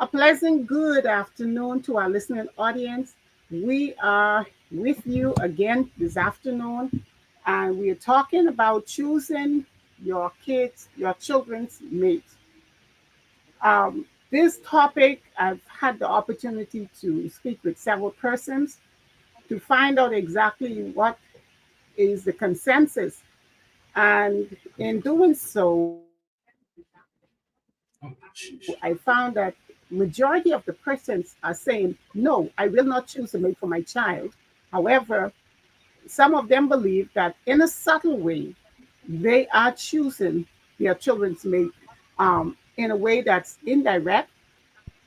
A pleasant good afternoon to our listening audience. We are with you again this afternoon, and we are talking about choosing your children's mate. This topic, I've had the opportunity to speak with several persons to find out exactly what is the consensus. And in doing so, I found that majority of the persons are saying, no, I will not choose a mate for my child. However, some of them believe that in a subtle way, they are choosing their children's mate in a way that's indirect,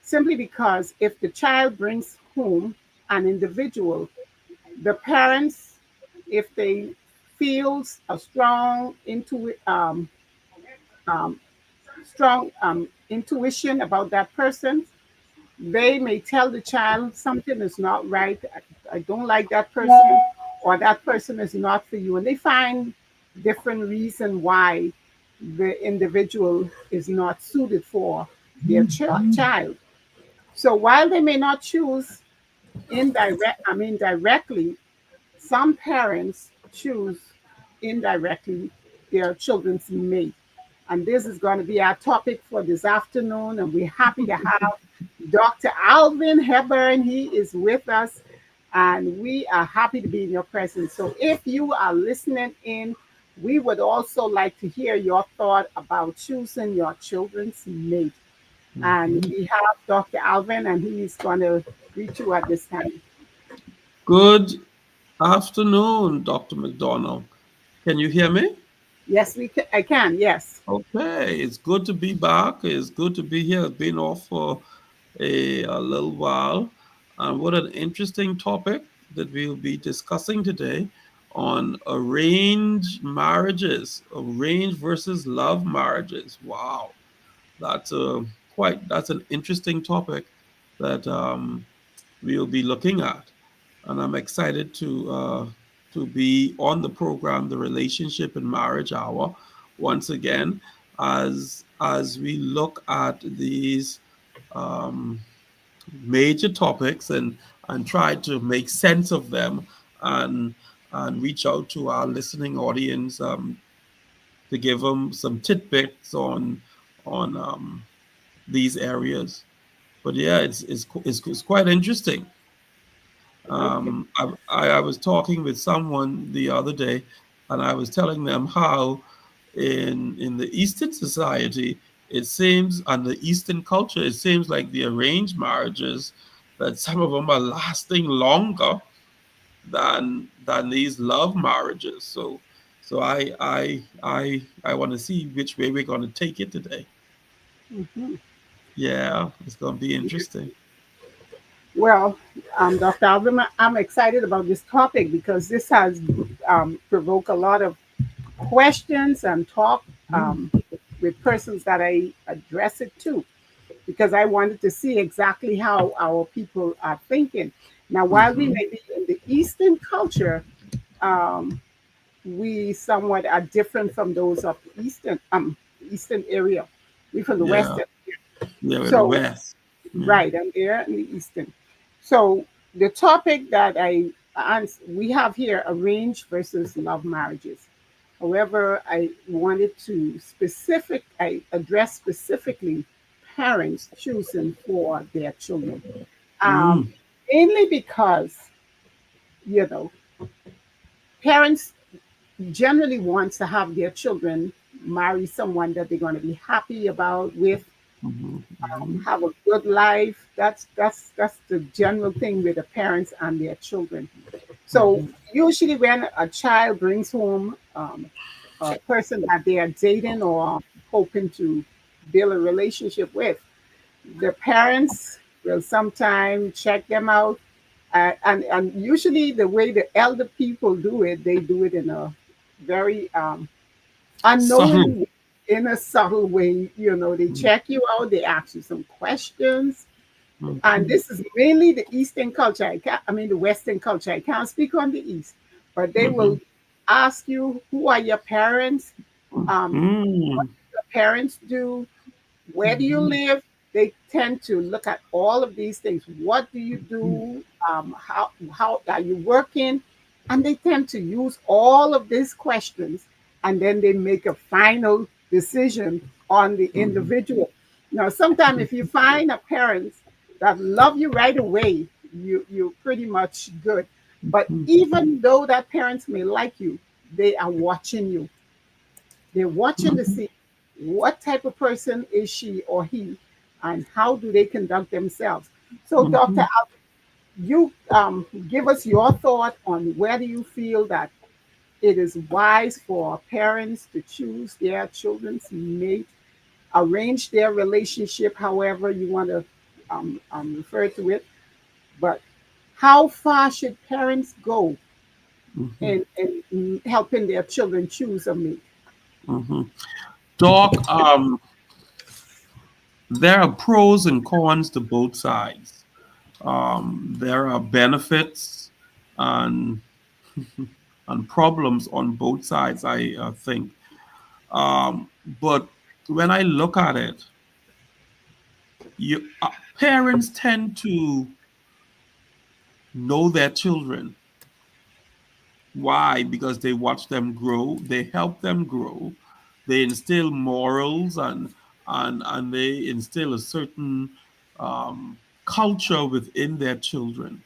simply because if the child brings home an individual, the parents, if they feels a um, strong intuition about that person, they may tell the child something is not right. I don't like that person, or that person is not for you. And they find different reason why the individual is not suited for their child. So while they may not choose directly, some parents choose indirectly their children's mate. And this is going to be our topic for this afternoon. And we're happy to have Dr. Alvin Hepburn. He is with us, and we are happy to be in your presence. So if you are listening in, we would also like to hear your thought about choosing your children's mate. And we have Dr. Alvin, and he's going to greet you at this time. Good afternoon, Dr. McDonald. Can you hear me? Yes, I can. Yes. Okay, it's good to be back. It's good to be here. I've been off for a little while. And what an interesting topic that we'll be discussing today on arranged marriages, arranged versus love marriages. Wow, that's a that's an interesting topic that we'll be looking at, and I'm excited to be on the program, the Relationship and Marriage Hour, once again, as we look at these um, major topics and try to make sense of them and and reach out to our listening audience to give them some tidbits on these areas. But yeah, it's quite interesting. Okay. I was talking with someone the other day, and I was telling them how in the Eastern society, it seems, and the Eastern culture, it seems like the arranged marriages that some of them are lasting longer than these love marriages. So I want to see which way we're going to take it today. Mhm. Yeah, it's going to be interesting. Well, Dr. Alvin, I'm excited about this topic because this has provoked a lot of questions and talk with persons that I address it to, because I wanted to see exactly how our people are thinking. Now, while we Mm-hmm. may be in the Eastern culture, um, we somewhat are different from those of the Eastern area. We from the Yeah, Western. yeah, with the So West. Yeah. right, I'm there in the Eastern. So the topic that we have here, arranged versus love marriages. However, I wanted to I address specifically parents choosing for their children. Um, Mm, Mainly because, you know, parents generally want to have their children marry someone that they're going to be happy about with, mhm, mhm, have a good life. That's the general thing with the parents and their children. So mhm, usually when a child brings home a person that they are dating or hoping to build a relationship with, the parents will sometimes check them out. And usually the way the elder people do it, they do it in a very subtle. unknown, in a subtle way. They Mm, check you out, they ask you some questions. And mhm, this is mainly the Eastern culture. I mean, the Western culture. I can't speak on the East, but they will mhm, ask you, who are your parents? What mm, do your parents do? Where do you mhm, live? they tend to look at all of these things. What do you do? How are you working? And they tend to use all of these questions, and then they make a final decision on the Mhm. individual. Now, sometimes if you find a parent that love you right away, you're pretty much good. But even though that parents may like you, they are watching you. They're watching to Mhm. see what type of person is she or he, and how do they conduct themselves. So, Doctor, Mhm. you give us your thought on whether you feel that it is wise for parents to choose their children's mate, arrange their relationship, however you want to refer to it. But how far should parents go Mhm. in helping their children choose a mate? Mhm. Doc, there are pros and cons to both sides. There are benefits and and problems on both sides, I think. But when I look at it, parents tend to know their children. Why? Because they watch them grow, they help them grow, they instill morals and they instill a certain culture within their children.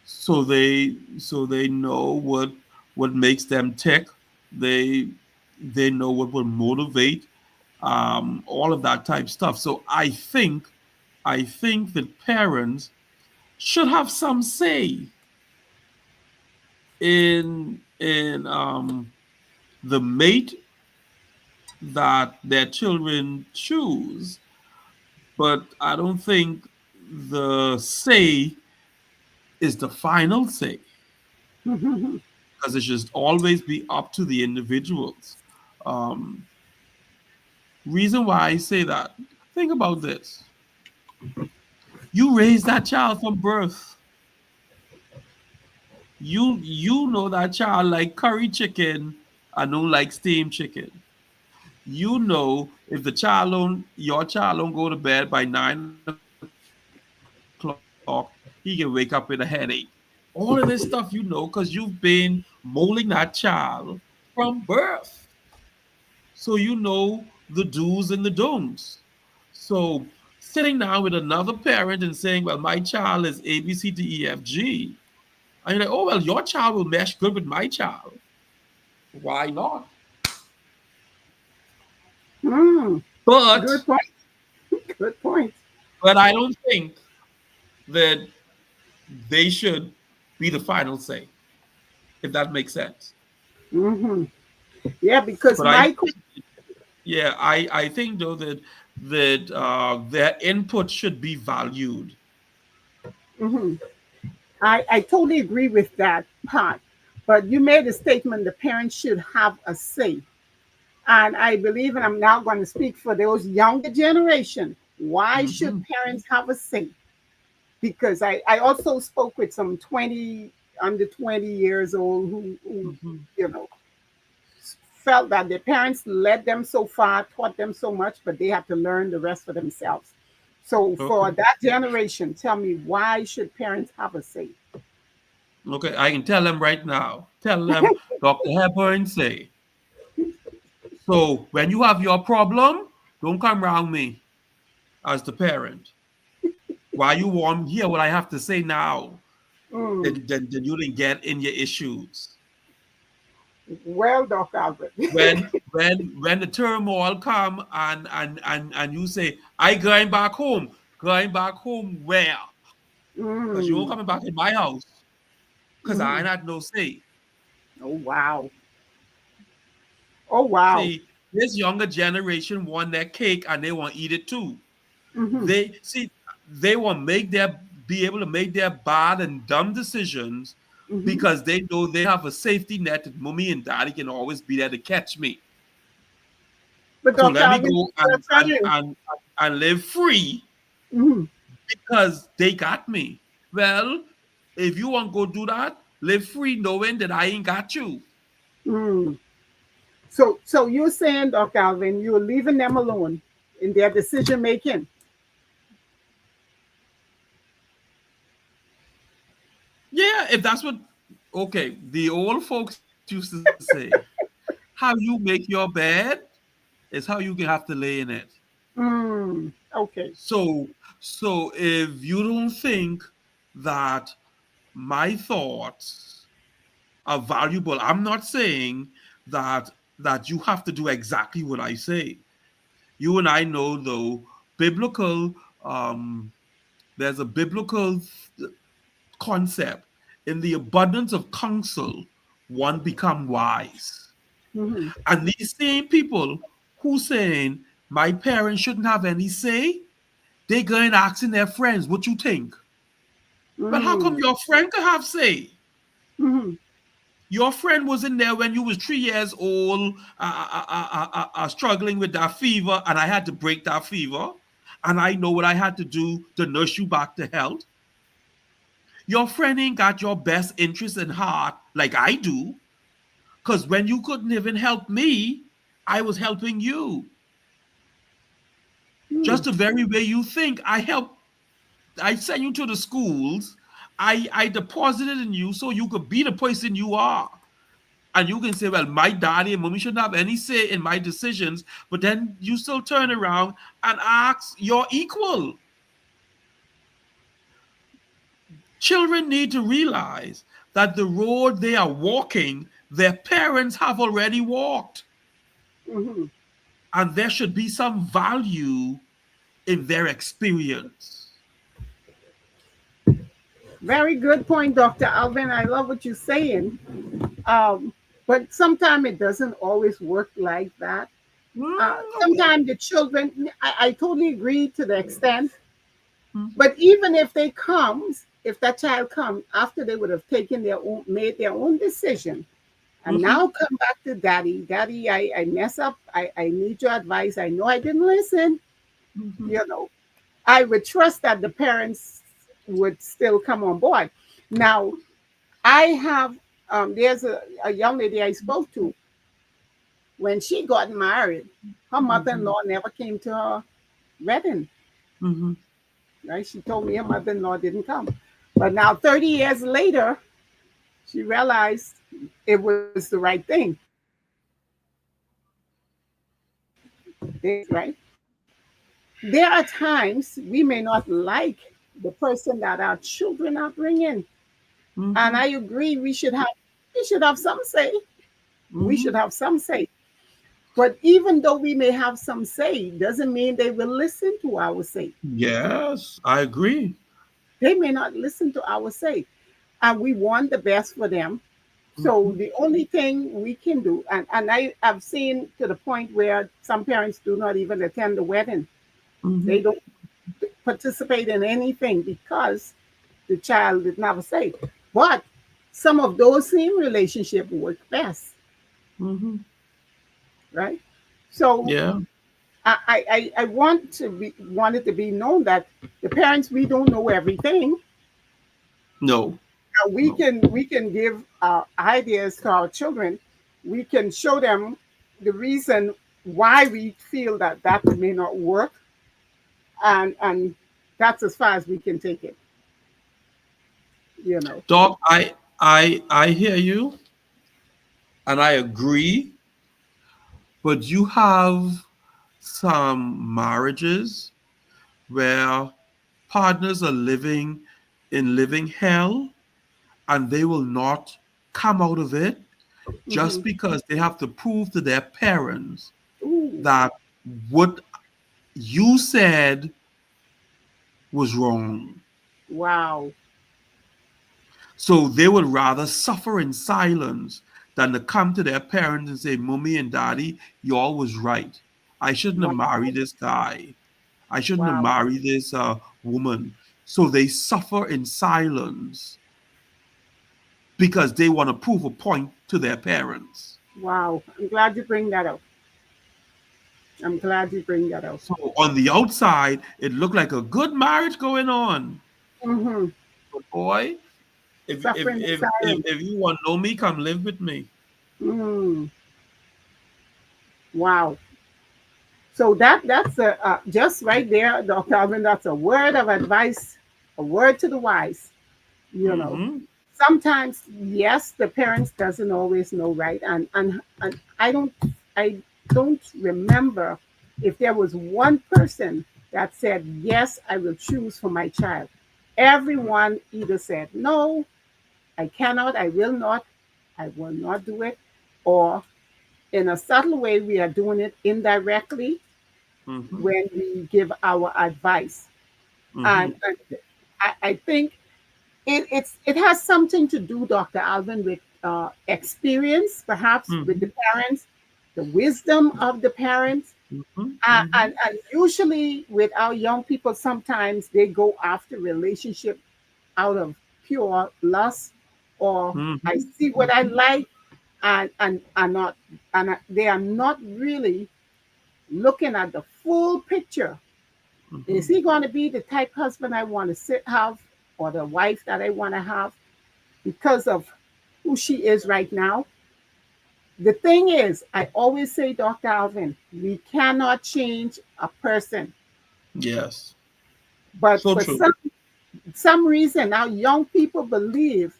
So they know what makes them tick. They they know what will motivate all of that type stuff. So I think that parents should have some say in the mate that their children choose, but I don't think the say is the final say because it should always be up to the individuals. Um, Reason why I say that, think about this. You raise that child from birth. You know that child like curry chicken and don't like steamed chicken. You know if your child don't go to bed by 9 o'clock, he can wake up with a headache. All of this stuff you know because you've been molding that child from birth. So you know the do's and the don'ts. So sitting down with another parent and saying, well, my child is A, B, C, D, E, F, G. And you're like, oh, well, your child will mesh good with my child. Why not? Hmm, But good point. Good point. but I don't think that they should be the final say, if that makes sense. Hmm. Yeah, because But I my yeah, I think though that their input should be valued. mhm. I totally agree with that part. But you made a statement the parents should have a say. And I believe, and I'm now going to speak for those younger generation. Why should Hmm. parents have a say? Because I also spoke with some 20, under 20 years old who Hmm. you know, felt that their parents led them so far, taught them so much, but they have to learn the rest for themselves. So for Okay. that generation, tell me, why should parents have a say? Okay, I can tell them right now. Tell them Dr. Hepburn say. So when you have your problem, don't come around me as the parent. Why you want hear what I have to say now? Mm, Then you didn't get in your issues. well, Dr. Albert. When the turmoil come and you say, I going back home where? Because you won't Mm, coming back in my house. Because I mhm. ain't had no say. Oh, wow. Oh, wow. See, this younger generation want their cake and they want to eat it too. Hmm. They see they want make their be able to make their bad and dumb decisions Hmm. because they know they have a safety net that mommy and daddy can always be there to catch me. But So Dr. let me Alvin, go I'll tell you. and live free Mhm. because they got me. Well, if you want to go do that, live free knowing that I ain't got you. Mm. So you're saying, Dr. Alvin, you're leaving them alone in their decision making. if that's what, okay, the old folks used to say, how you make your bed is how you can have to lay in it. Okay. So if you don't think that my thoughts are valuable, I'm not saying that you have to do exactly what I say. You and I know, though, biblical um there's a biblical concept: in the abundance of counsel one become wise. Mm-hmm. And these same people who saying my parents shouldn't have any say, they going asking their friends, what you think? Well, how come Mm-hmm. your friend could have say? Mm-hmm. Your friend was in there when you was 3 years old, struggling with that fever, and I had to break that fever, and I know what I had to do to nurse you back to health. Your friend ain't got your best interest in heart like I do, because when you couldn't even help me, I was helping you. Mm-hmm. Just the very way you think, I sent you to the schools. I deposited in you so you could be the person you are. And you can say, well, my daddy and mommy shouldn't have any say in my decisions, but then you still turn around and ask your equal. Children need to realize that the road they are walking, their parents have already walked. Mm-hmm. And there should be some value in their experience. Very good point, Dr. Alvin. I love what you're saying. Um, but sometimes it doesn't always work like that. Okay. Sometimes the children, I totally agree to the extent, Mhm, but even if they comes, if that child comes after they would have taken their own, made their own decision, and mhm, now come back to daddy, daddy, I mess up, I need your advice. I know I didn't listen, mhm, you know, I would trust that the parents would still come on board. Now, I have, there's a young lady I spoke to. When she got married, her mhm, mother-in-law never came to her wedding. mhm. Right? She told me her mother-in-law didn't come. But now, 30 years later, she realized it was the right thing. Right? There are times we may not like the person that our children are bringing, and Mhm, I agree we should have some say. We should mhm. have some say. But even though we may have some say, doesn't mean they will listen to our say. Yes, I agree. They may not listen to our say. And we want the best for them. So Mhm, the only thing we can do, and I have seen to the point where some parents do not even attend the wedding. They mhm. don't participate in anything because the child did not have a say. But some of those same relationships work best, Mhm. right? So Yeah. I want it to be known that the parents, we don't know everything. No. We No. can give ideas to our children. We can show them the reason why we feel that that may not work, and that's as far as we can take it. You know. Doc, I hear you and I agree, but you have some marriages where partners are living in living hell and they will not come out of it Hmm. just because they have to prove to their parents Ooh, that what you said was wrong. wow, So they would rather suffer in silence than to come to their parents and say, Mommy and Daddy, y'all was right. I shouldn't have wow, married this guy. I shouldn't have wow, married this woman. So they suffer in silence because they want to prove a point to their parents. wow. I'm glad you bring that up. I'm glad you bring that up. So on the outside, it looked like a good marriage going on. Hmm. But boy, Suffering in silence. if you want to know me, come live with me. Mm, wow. So that's just right there, Dr. Alvin. That's a word of advice, a word to the wise. You know, Hmm. sometimes yes, the parents doesn't always know, right? And I don't remember if there was one person that said yes, I will choose for my child. Everyone either said no, I cannot, I will not, I will not do it, or in a subtle way we are doing it indirectly Mm-hmm. when we give our advice. Mm-hmm. And I think it has something to do, Dr. Alvin, with experience, perhaps with Mm-hmm. the parents, the wisdom of the parents, Mm-hmm. Mm-hmm. and usually with our young people, sometimes they go after relationship out of pure lust, or I Mm-hmm. see what I like, and not, they are not really looking at the full picture. Is Mm-hmm. he going to be the type husband I want to have, or the wife that I want to have because of who she is right now? The thing is, I always say, Dr. Alvin, we cannot change a person, Yes. but So for true. some reason, our young people believe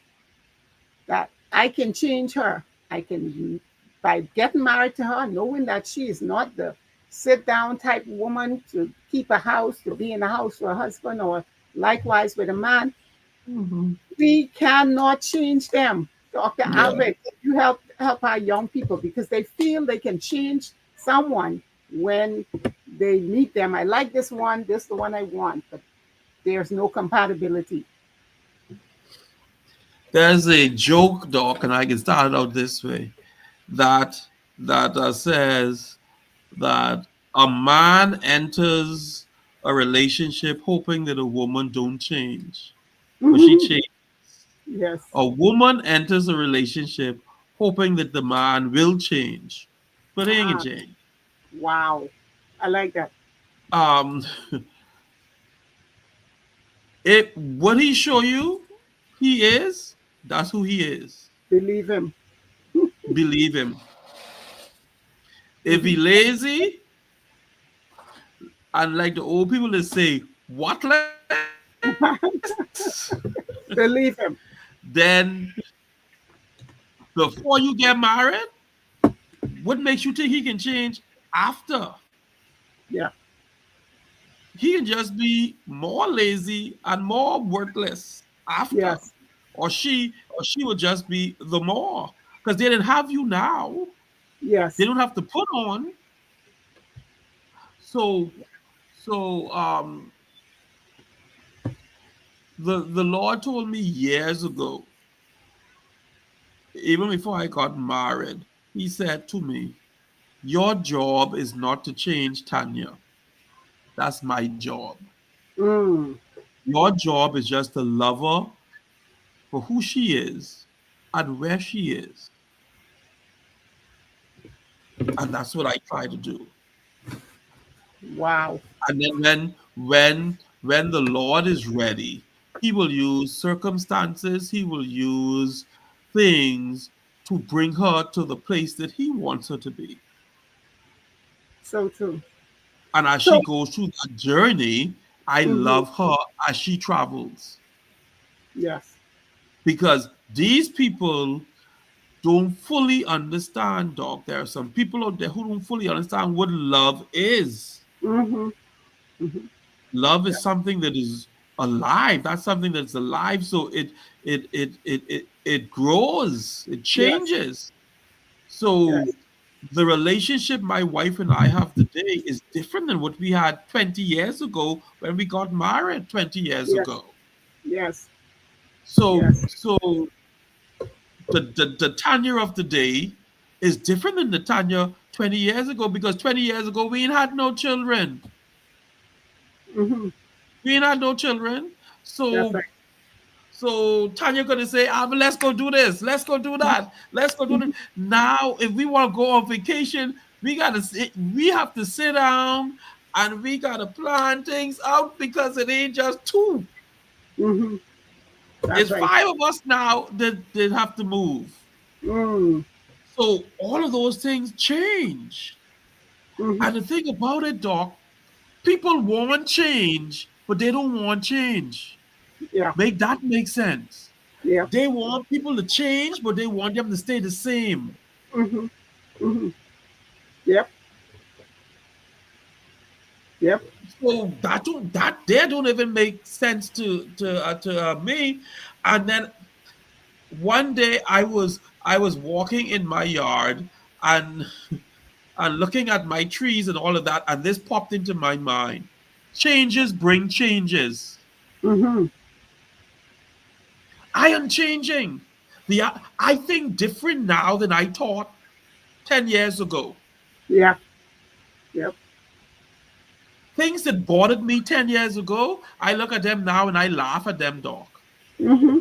that I can change her. I can, by getting married to her, knowing that she is not the sit down type woman to keep a house, to be in a house for a husband, or likewise with a man. Mm-hmm. We cannot change them. Dr. Yeah. Albert, you help our young people because they feel they can change someone when they meet them. I like this one, this is the one I want, but there's no compatibility. There's a joke, Doc, and I can start it out this way that says that a man enters a relationship hoping that a woman don't change, but she changes. Yes. A woman enters a relationship hoping that the man will change, but he ain't Ah, gonna change. wow. I like that. Um, it what he show you he is, that's who he is. Believe him. Believe him. If he Mhm. lazy, and like the old people that say, "Whatless," Believe him. then before you get married, what makes you think he can change after? Yeah. He can just be more lazy and more worthless after. Yes. Or she will just be the more. Because they didn't have you now. They Yes. don't have to put on. So so the Lord told me years ago, even before I got married, he said to me, your job is not to change Tanya. That's my job. Mm. Your job is just to love her for who she is and where she is. And that's what I try to do. Wow. And then when the Lord is ready, he will use circumstances, he will use things to bring her to the place that he wants her to be. So true. And as she So, goes through that journey, I mhm. love her as she travels. Yes. Because these people don't fully understand, dog. There are some people out there who don't fully understand what love is. Hmm. Hmm. Love Yeah. is something that is alive. That's something that's alive. So it grows, it Yes. changes. So Yes. the relationship my wife and I have today is different than what we had 20 years ago when we got married 20 years Yes. ago. Yes. So Yes. the Tanya of the day is different than the Tanya 20 years ago because 20 years ago we ain't had no children. Hmm. We ain't had no children. That's So right. Tanya gonna say, but let's go do this, let's go do that, let's go do Mhm. this. Now, if we want to go on vacation, we have to sit down and we gotta plan things out because it ain't just two. Hmm. That's It's right. five of us now that have to move. Mm. So all of those things change. Hmm. And the thing about it, Doc, people want change, but they don't want change. Yeah. Make that make sense. Yeah. They want people to change, but they want them to stay the same. Mm-hmm. Mm-hmm. Yep. Yep. So that there don't even make sense to me. And then one day I was walking in my yard and and looking at my trees and all of that, and this popped into my mind. Changes bring changes. Mm-hmm. I am changing. I think different now than I thought 10 years ago. Yeah. Yep. Things that bothered me 10 years ago, I look at them now and I laugh at them, Doc. Mm-hmm.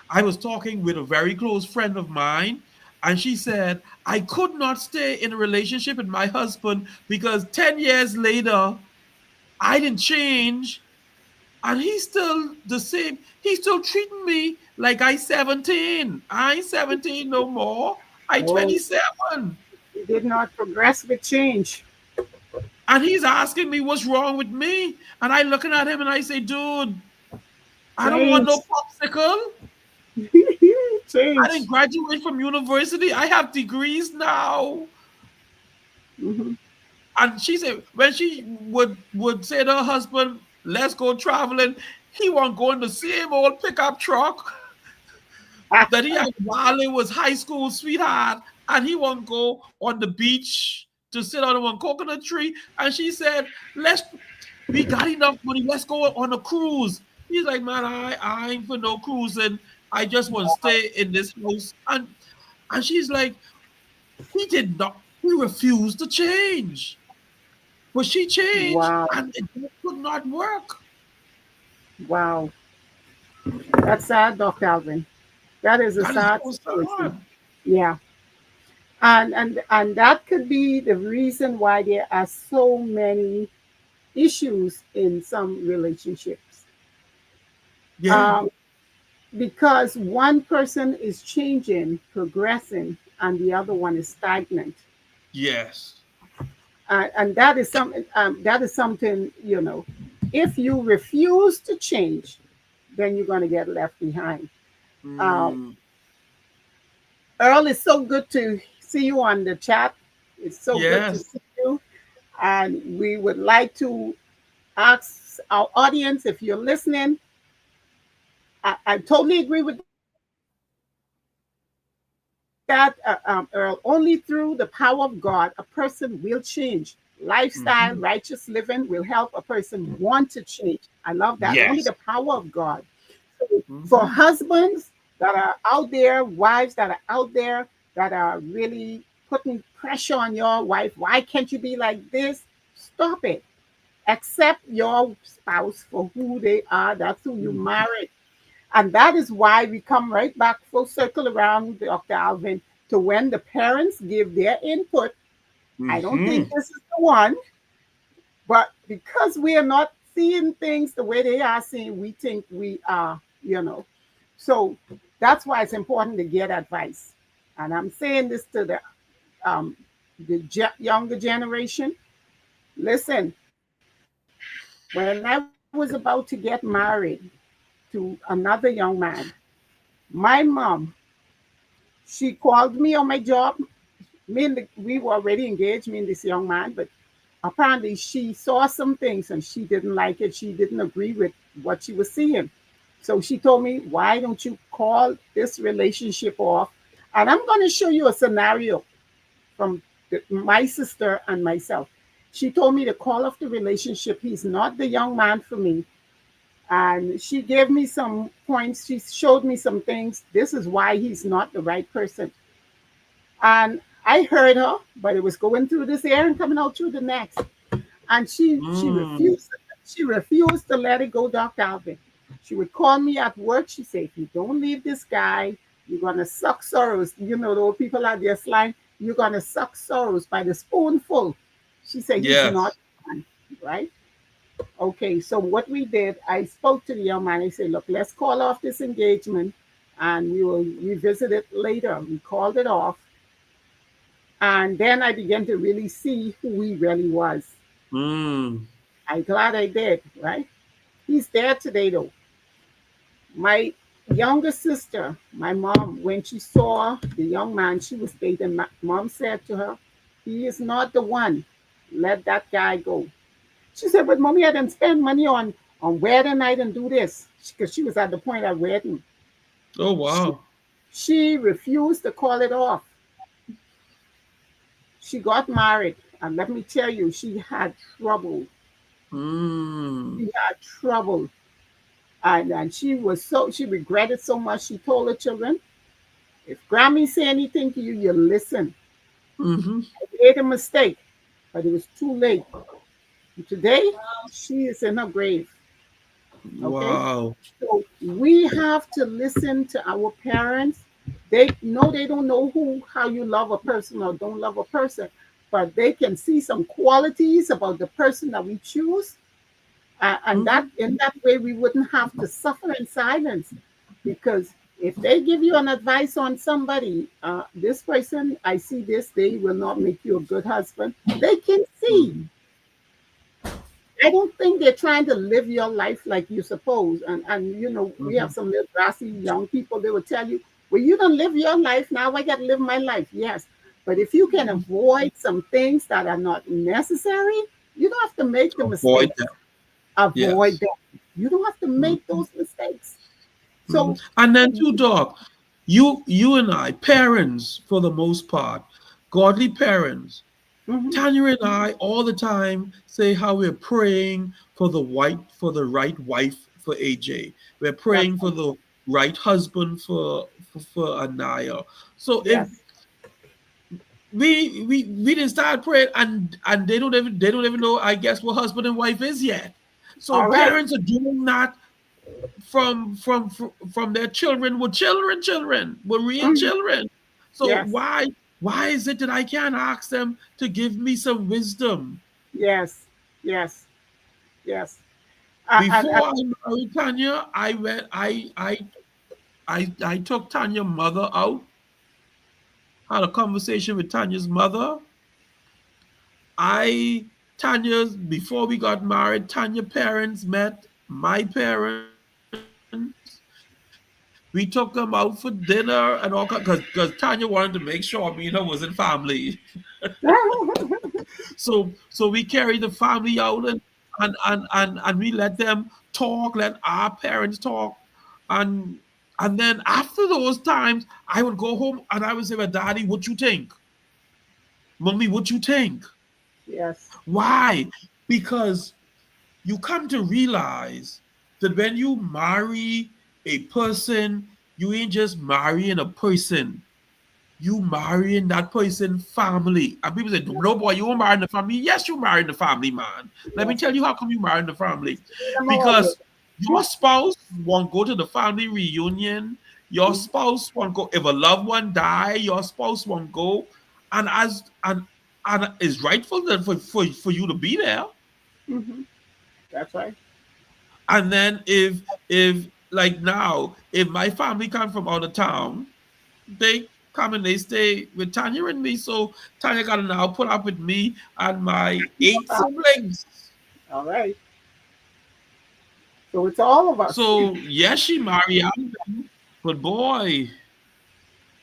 I was talking with a very close friend of mine, and she said, I could not stay in a relationship with my husband because 10 years later, I didn't change, and he's still the same. He's still treating me like I 17. I ain't 17 no more. I Oh, 27. he did not progress with change. And he's asking me what's wrong with me. And I looking at him and I say, dude, I don't want no Change. popsicle. I didn't Change. graduate from university. I have degrees now. Mm-hmm. And she said when she would say to her husband, let's go traveling, he won't go in the same old pickup truck that he had while he was high school sweetheart, and he won't go on the beach to sit on one coconut tree. And she said, let's we got enough money, let's go on a cruise. He's like, man, I ain't for no cruising. I just want to stay in this house. And she's like, he did not, he refused to change. But she changed Wow. and it could not work. Wow. That's sad, Dr. Alvin. That is a That is sad so situation. sad. Yeah. And that could be the reason why there are so many issues in some relationships. Yeah. Um, because one person is changing, progressing, and the other one is stagnant. Yes. And that is something, if you refuse to change, then you're going to get left behind. Um, Mm, Earl, it's so good to see you on the chat. It's so good to yes. see you. And we would like to ask our audience, if you're listening, I totally agree with that, Earl. Only through the power of God, a person will change. Lifestyle, righteous living will help a Hmm. person want to change. I love that. Only the power of God. Yes. For husbands that Hmm. are out there, wives that are out there, that are really putting pressure on your wife, why can't you be like this? Stop it. Accept your spouse for who they are. That's who you married. And that is why we come right back full circle around, Dr. Alvin, to when the parents give their input. I don't think Hmm. this is the one, but because we are not seeing things the way they are seeing, we think we are. So that's why it's important to get advice. And I'm saying this to um, younger generation. Listen, when I was about to get married to another young man, my mom, she called me on my job. We were already engaged, me and this young man, but apparently she saw some things and she didn't like it. She didn't agree with what she was seeing. So she told me, why don't you call this relationship off? And I'm going to show you a scenario from my sister and myself. She told me to call off the relationship. He's not the young man for me. And she gave me some points. She showed me some things. This is why he's not the right person. And I heard her, but it was going through this ear and coming out through the next. And she Mm. refused. She refused to let it go, Dr. Alvin. She would call me at work. She said, if you don't leave this guy, you're gonna suck sorrows. You know, the old people out there slang, you're gonna suck sorrows by the spoonful. She said he's not Yes. one, right? Okay, so what we did, I spoke to the young man. I said, look, let's call off this engagement and we will revisit it later. We called it off. And then I began to really see who he really was. Mm. I'm glad I did, right? He's there today, though. My younger sister, my mom, when she saw the young man she was dating, my mom said to her, "He is not the one. Let that guy go." She said, "But mommy, I didn't spend money on wedding night and do this," because she was at the point of wedding. Oh She, wow. she refused to call it off. She got married, and let me tell you, she had trouble. Mm. She had trouble, and she regretted so much. She told her children, "If Grammy say anything to you, you listen. Mm-hmm. I made a mistake, but it was too late. And today, she is in her grave." Okay, Wow. so we have to listen to our parents. They don't know who how you love a person or don't love a person, but they can see some qualities about the person that we choose, and that Mm-hmm. in that way we wouldn't have to suffer in silence. Because if they give you an advice on somebody, this person, I see this, they will not make you a good husband. They can see. Mm-hmm. I don't think they're trying to live your life like you suppose. And we Mm-hmm. have some little brassy young people. They will tell you, "Well, you don't live your life now. I got to live my life." Yes, but if you can avoid some things that are not necessary, you don't have to make the Avoid mistakes. them. Avoid Yes. them. You don't have to make Mm-hmm. those mistakes. Mm-hmm. So, And then too, Doc, you and I, parents for the most part, godly parents, mhm, Tanya and I all the time say how we're praying for the right wife for AJ. We're that's praying for the right husband for Anaya. So if yes. we didn't start praying and they don't even know, I guess, what husband and wife is yet. So All right. parents are doing that from their children with children with real Mhm, children. So yes. why is it that I can't ask them to give me some wisdom Yes. Yes. Yes. I, before I married Tanya? I took Tanya's mother out, had a conversation with Tanya's mother. I Tanya's Before we got married, Tanya parents met my parents. We took them out for dinner and all, because Tanya wanted to make sure me and her wasn't family. So we carried the family out, and we let them talk, let our parents talk, and and then after those times, I would go home and I would say, "Well, Daddy, what you think? Mommy, what you think?" yes. Why? Because you come to realize that when you marry a person, you ain't just marrying a person, you marrying that person family. And people say, "No, boy, you won't marry the family." Yes, you marrying the family, man. Let me Yes. tell you how come you marrying the family. Them all good. Because your spouse won't go to the family reunion. Your Mhm, spouse won't go. If a loved one die, your spouse won't go. And and it's rightful that for you to be there. mhm. That's right. And then if like now, if my family come from out of town, they come and they stay with Tanya and me. So Tanya got to now put up with me and my eight siblings. All right. So it's all of us. So yes, she married out of them, but boy,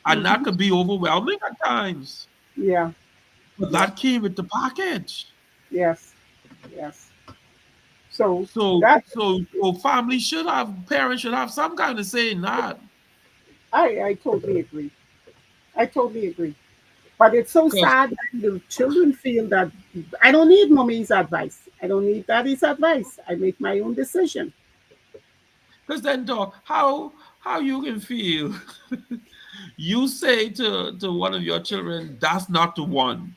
and that Hmm. could be overwhelming at times. Yeah. But Yeah. that came with the package. Yes. Yes. So So that family should have parents should have some kind of say in that. I totally agree. I totally agree. But it's so Because sad that the children feel that I don't need mommy's advice. I don't need daddy's advice. I make my own decision. then, dog, how you can feel. You say to one of your children, "That's not the one.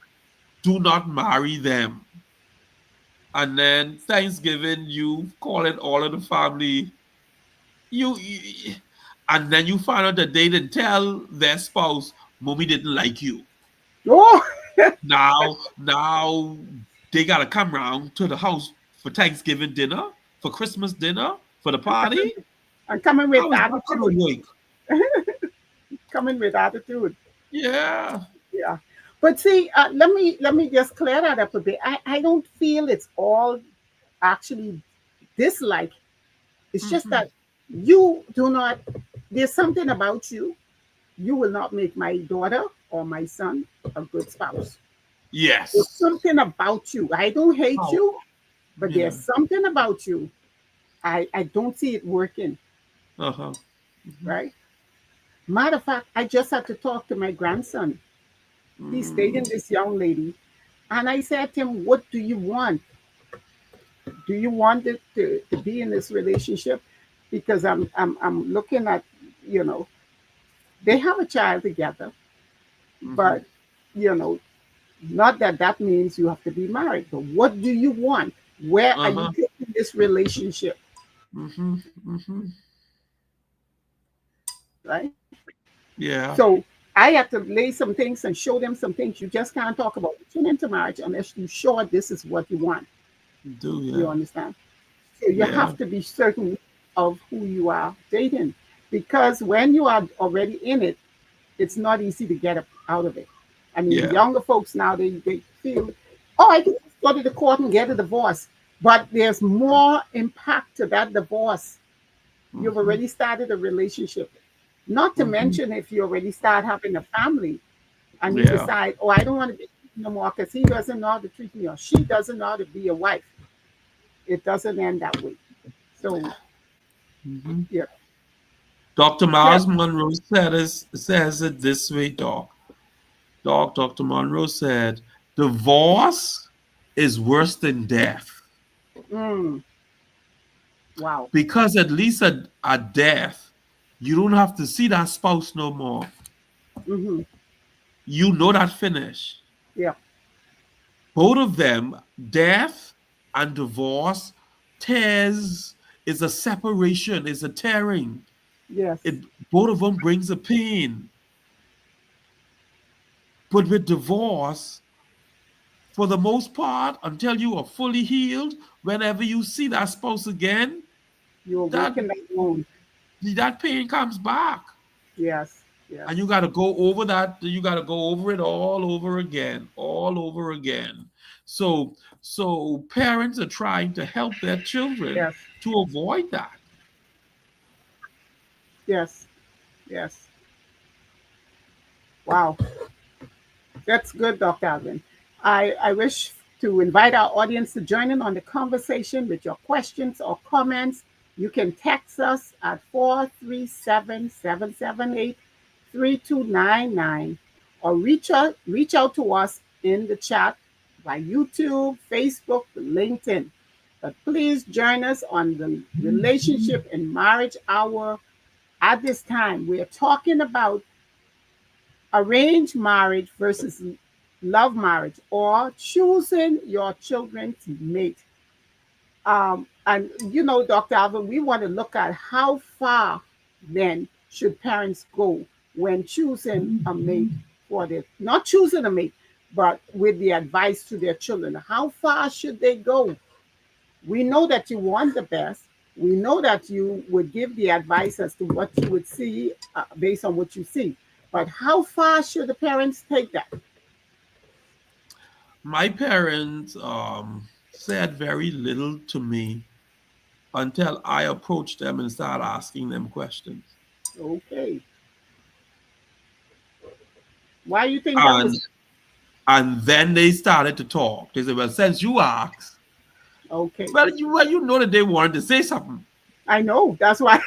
Do not marry them." And then Thanksgiving, you call it all of the family. You and then you find out that they didn't tell their spouse, "Mommy didn't like you." Oh, Now they gotta come round to the house for Thanksgiving dinner, for Christmas dinner, for the and party. coming with How is that gonna attitude. work? Coming with attitude. Yeah. Yeah. But see, let me just clear that up a bit. I don't feel it's all actually dislike. It's just Hmm. that you do not. there's something about you. You will not make my daughter or my son a good spouse. There's Yes. something about you. I don't hate Oh, you, but yeah. there's something about you. I don't see it working, Uh-huh. Mm-hmm. right? Matter of fact, I just had to talk to my grandson. He's Mm-hmm. dating this young lady. And I said to him, what do you want? Do you want it to be in this relationship? Because I'm looking at, you know, they have a child together, Mm-hmm. but, you know, not that that means you have to be married, but what do you want? Where are you Uh-huh. taking this relationship, Mm-hmm. Mm-hmm. right? Yeah. So I have to lay some things and show them some things. You just can't talk about entering into marriage unless you're sure this is what you want. Do You yeah. understand? So you Yeah. have to be certain of who you are dating, because when you are already in it, it's not easy to get out of it. I mean, Yeah. younger folks now, they feel, oh, I can just go to the court and get a divorce. But there's more impact to that divorce. You've Mm-hmm. already started a relationship. Not to Mm-hmm. mention if you already start having a family and you Yeah. decide, oh, I don't want to be no more because he doesn't know how to treat me or she doesn't know how to be a wife. It doesn't end that way. So, Mm-hmm. yeah, Dr. yeah. Miles Monroe says it this way, Doc. Dr. Monroe said, divorce is worse than death. Mm, wow. Because at least at death, you don't have to see that spouse no more. Hmm. You know that finish. Yeah. Both of them, death and divorce, tears is a separation, is a tearing. Yes. It both of them brings a pain. But with divorce, for the most part, until you are fully healed, whenever you see that spouse again, You that awaken that wound. that pain comes back. Yes. Yes. And you got to go over that, you got to go over it all over again, all over again. So parents are trying to help their children Yes. to avoid that. Yes. Yes. Wow. That's good, Dr. Alvin. I wish to invite our audience to join in on the conversation with your questions or comments. You can text us at 437-778-3299 or reach out to us in the chat by YouTube, Facebook, LinkedIn. But please join us on the Relationship and Marriage Hour. At this time, we are talking about arranged marriage versus love marriage, or choosing your children's mate. And you know, Dr. Alvin, we want to look at how far then should parents go when choosing a mate for their, not choosing a mate, but with the advice to their children. How far should they go? We know that you want the best. We know that you would give the advice as to what you would see based on what you see. But how far should the parents take that? My parents said very little to me until I approached them and started asking them questions. Okay. Why do you think that was? And and then they started to talk. They said, well, since you asked, Okay. well, you know that they wanted to say something. I know. That's why.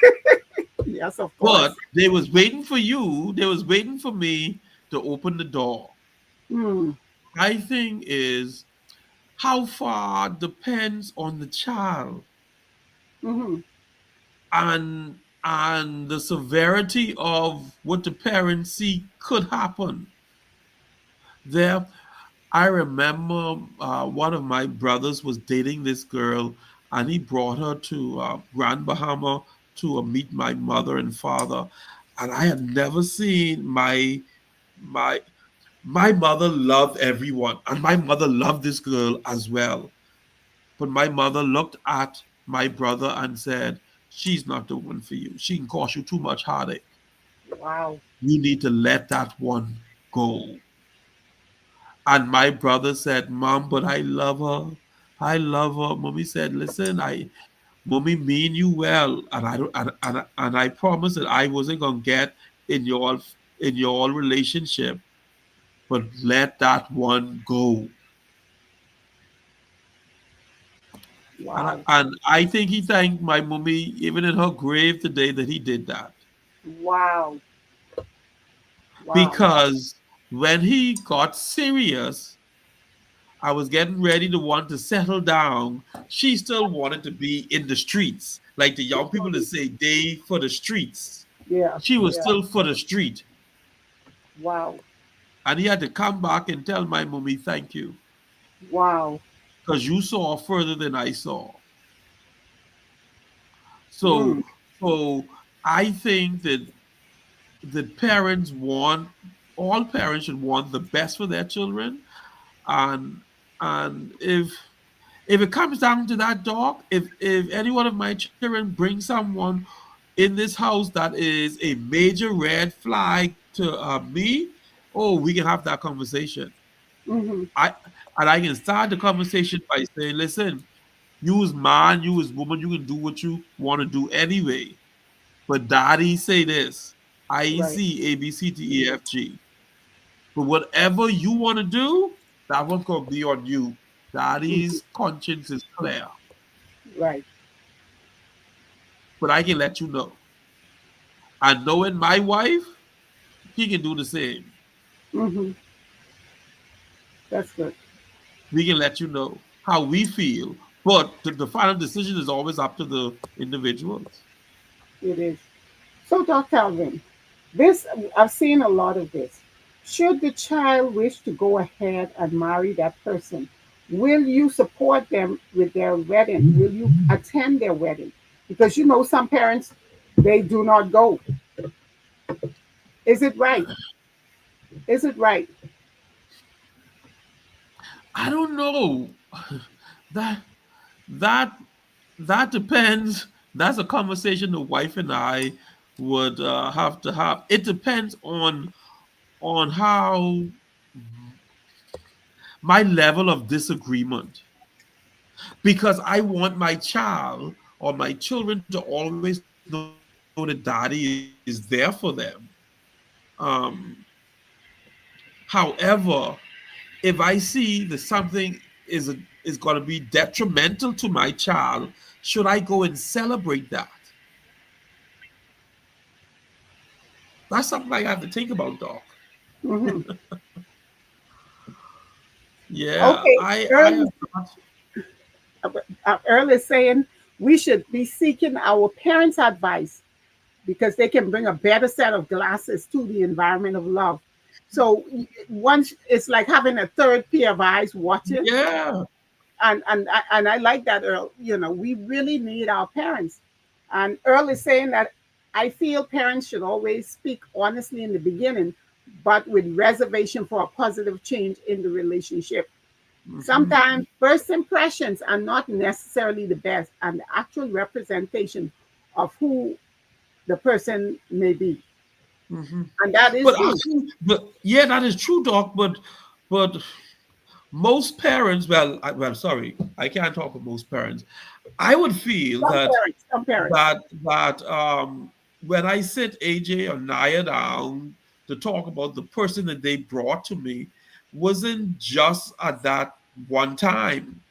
Yes, of course. But they was waiting for you. They was waiting for me to open the door. Hmm. My thing is how far depends on the child Hmm. and the severity of what the parents see could happen. There, I remember one of my brothers was dating this girl, and he brought her to Grand Bahama to meet my mother and father, and I had never seen my my mother loved everyone, and my mother loved this girl as well. But my mother looked at my brother and said, "She's not the one for you. She can cause you too much heartache. Wow. You need to let that one go." And my brother said, "Mom, but I love her. I love her." Mommy said, "Listen, Mommy mean you well, and I don't, and I promise that I wasn't gonna get in your relationship, but let that one go. Wow. And I think he thanked my mommy even in her grave today that he did that, Wow. Wow. because when he got serious, I was getting ready to want to settle down. She still wanted to be in the streets, like the young people that say they for the streets. Yeah. She was Yeah. still for the street. Wow. And he had to come back and tell my mommy, thank you, Wow. because you saw further than I saw. So, Mm. so I think that parents want, all parents should want the best for their children. And and if it comes down to that, dog, if any one of my children brings someone in this house that is a major red flag to me, oh, we can have that conversation. Mm-hmm. I and I can start the conversation by saying, listen, you as man, you as woman, you can do what you want to do anyway. But daddy say this, I Right. C A B C D E F G. But whatever you want to do, that one's gonna be on you. Mm-hmm. Daddy's conscience is clear. Right. But I can let you know. And knowing my wife, she can do the same. Mm-hmm. That's good. We can let you know how we feel. But the final decision is always up to the individuals. It is. So, Dr. Alvin, this I've seen a lot of this. Should the child wish to go ahead and marry that person, will you support them with their wedding? Will you attend their wedding? Because you know some parents they do not go. Is it right? Is it right? I don't know. That that that depends. That's a conversation the wife and I would have to have. It depends on how my level of disagreement, because I want my child or my children to always know that daddy is there for them. Um, However, if I see that something is going to be detrimental to my child, should I go and celebrate that? That's something I have to think about, Doc. Hmm. Yeah, Okay. I have not. Earl is saying we should be seeking our parents' advice because they can bring a better set of glasses to the environment of love. So once it's like having a third pair of eyes watching, Yeah. and I like that, Earl. You know, we really need our parents. And Earl is saying that I feel parents should always speak honestly in the beginning, but with reservation for a positive change in the relationship. Hmm. Sometimes first impressions are not necessarily the best and the actual representation of who the person may be. Hmm. And that is But true. but yeah, that is true, Doc. But most parents, well, sorry, I can't talk for most parents. I would feel Some parents. that when I sit AJ or Naya down to talk about the person that they brought to me, wasn't just at that one time,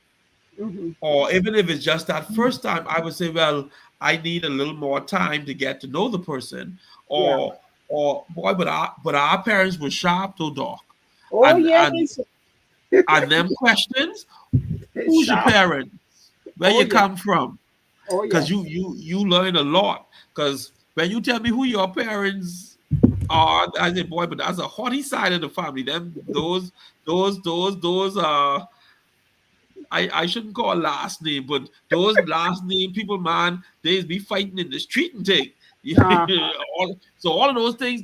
Hmm. or even if it's just that first time, I would say, well, I need a little more time to get to know the person, Yeah. or boy, but our parents were sharp though, Doc, Oh, and yeah, and and them questions. they Who's your sharp. parents? Where Oh, you yeah. come from? Oh, Because yes. you learn a lot. Because when you tell me who your parents are, I say, boy, but that's a haughty side of the family. Them those I shouldn't call last name, but those last name people, man, they be fighting in the street and thing. Uh-huh. So all of those things,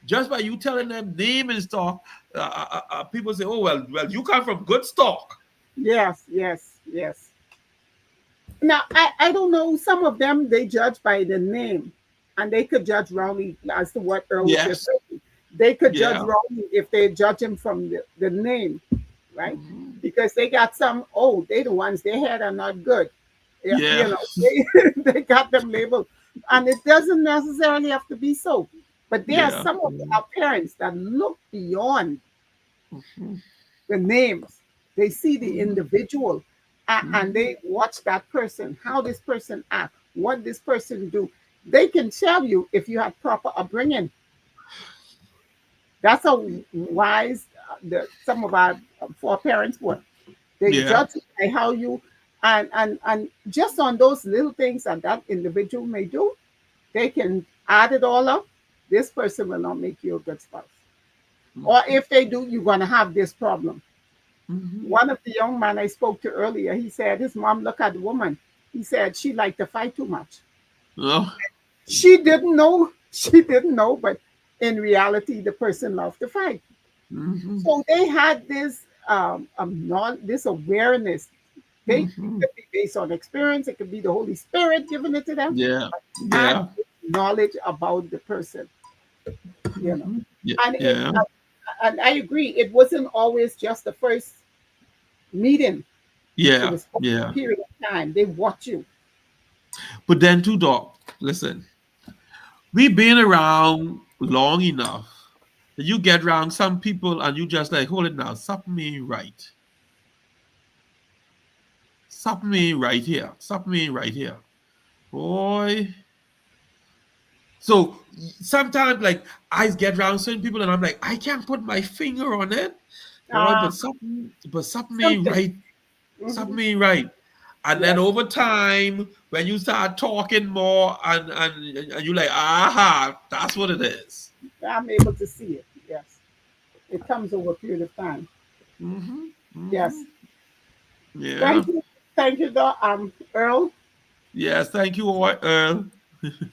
just by you telling them name and stock, people say, oh well, you come from good stock. Yes, yes, yes. Now, I don't know. Some of them, they judge by the name. And they could judge wrongly as to what Earl was just Yes, saying. They could judge yeah. wrongly if they judge him from the name, right? Mhm. Because they got some, oh, they the ones they had are not good. Yeah, Yeah. they got them labeled, and it doesn't necessarily have to be so. But there are Yeah. some of our parents that look beyond Mhm, the names. They see the mhm, individual, and mhm. they watch that person, how this person act, what this person do. They can tell you if you have proper upbringing. That's how wise some of our foreparents were. They Yeah. judge by how you, and just on those little things that that individual may do, they can add it all up. This person will not make you a good spouse. Or Mhm, if they do, you're going to have this problem. mhm. One of the young men I spoke to earlier, he said his mom looked at the woman. He said she liked to fight too much. Oh, She didn't know. She didn't know, but in reality, the person loved to fight. mhm, So they had this this awareness. It mhm. could be based on experience. It could be the Holy Spirit giving it to them. Yeah. Had Yeah. knowledge about the person, you know. Mhm. Yeah. And Yeah. and I agree. It wasn't always just the first meeting. It Yeah. was over a Yeah. period of time. They watch you. But then too, dog, listen, we been around long enough that you get around some people and you just like, hold it now, something ain't right. Something ain't right here. Something ain't right here. Boy. So sometimes like I get around certain people and I'm like, I can't put my finger on it. Boy, Uh, but something ain't something. right. Hmm. Something ain't right. And then Yes, over time, when you start talking more and you like, aha, that's what it is. I'm able to see it. Yes, it comes over a period of time. Mm-hmm. Mm-hmm. Yes. Yeah. Thank you. Thank you, Earl. Yes, thank you, Earl.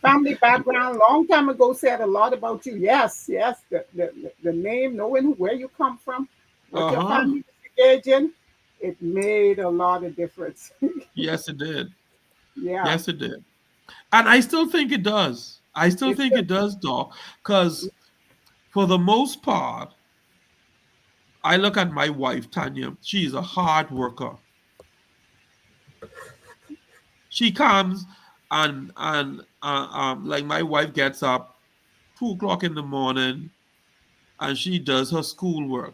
Family background, long time ago, said a lot about you. Yes, yes. The name, knowing where you come from, what your Uh-huh. family was engaged in, it made a lot of difference. Yes, it did. Yeah, Yes, it did. And I still think it does. I still it's think good. it does, Doc. Because for the most part, I look at my wife, Tanya. She's a hard worker. She comes and like my wife gets up 2 o'clock in the morning and she does her schoolwork.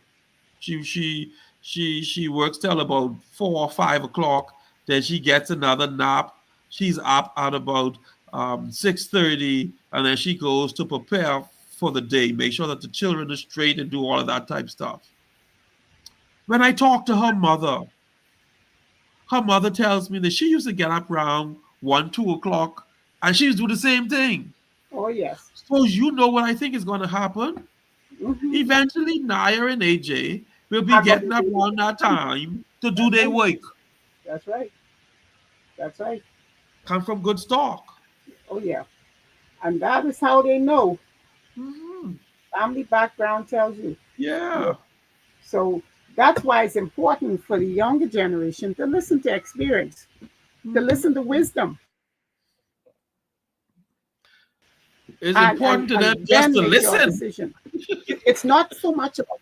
She she she works till about 4 or 5 o'clock. Then she gets another nap. She's up at about 6:30, and then she goes to prepare for the day, make sure that the children are straight, and do all of that type stuff. When I talk to her mother tells me that she used to get up around 1, 2 o'clock, and she used to do the same thing. Oh, yes. So you know what I think is going to happen? Hmm. Eventually, Nair and AJ will be I got getting to up do around that time to do That's their right. work. That's right. That's right. Come from good stock. Oh, yeah. And that is how they know. Hmm. Family background tells you. Yeah. Yeah. So that's why it's important for the younger generation to listen to experience, to Hmm. listen to wisdom, It's important to them and just then to make your listen. decision. It's not so much about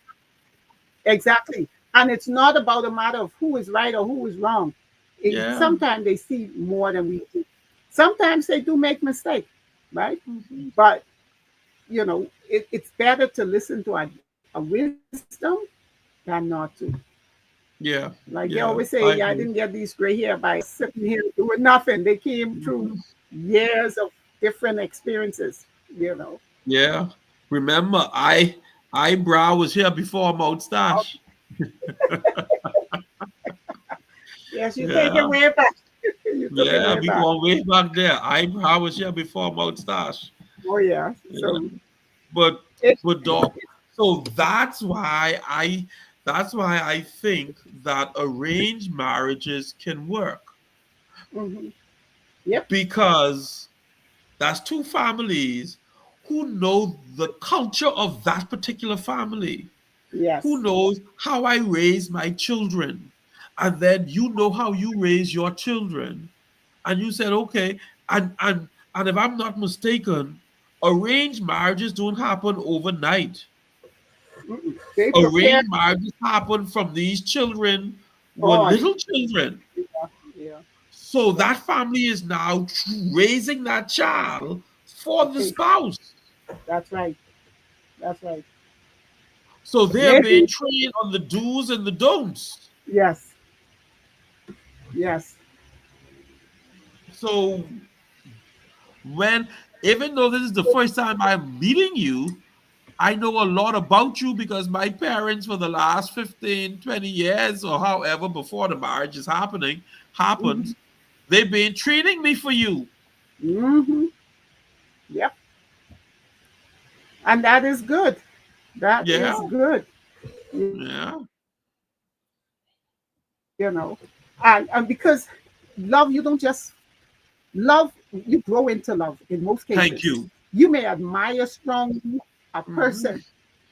exactly, and it's not about a matter of who is right or who is wrong. Yeah. Sometimes they see more than we do. Sometimes they do make mistakes, right? Hmm. But it's better to listen to a wisdom than not to. Yeah. Like they always Yeah. say, yeah, I I didn't agree. get these gray hair by sitting here doing nothing. They came through Mhm. years of different experiences. Yeah. Remember, eyebrow was here before moustache. Yes, you take it Yeah. way back. You took it Yeah. way We back. going way back there. Eyebrow was here before moustache. Oh yeah. Yeah. So But it. but dog. So that's why I think that arranged marriages can work Mhm. Yep. because that's two families who know the culture of that particular family, who Yes. knows how I raise my children, and then you know how you raise your children, and you said okay, and if I'm not mistaken, arranged marriages don't happen overnight. Mm-mm. They prepare. Arranged marriages happen from these children were On. little children. Yeah. Yeah. So that family is now raising that child for the Okay, spouse. that's right. That's right. So they're being Maybe trained on the do's and the don'ts. yes, yes. So when, even though this is the first time I'm meeting you, I know a lot about you because my parents for the last 15, 20 years or however before the marriage is Mm-hmm. happens, they've been treating me for you. Mm-hmm. Yep. And that is good. That Yeah, is good. yeah. You know, and because love, you don't just love, you grow into love in most Thank cases. you. You may admire strongly a Mhm. person,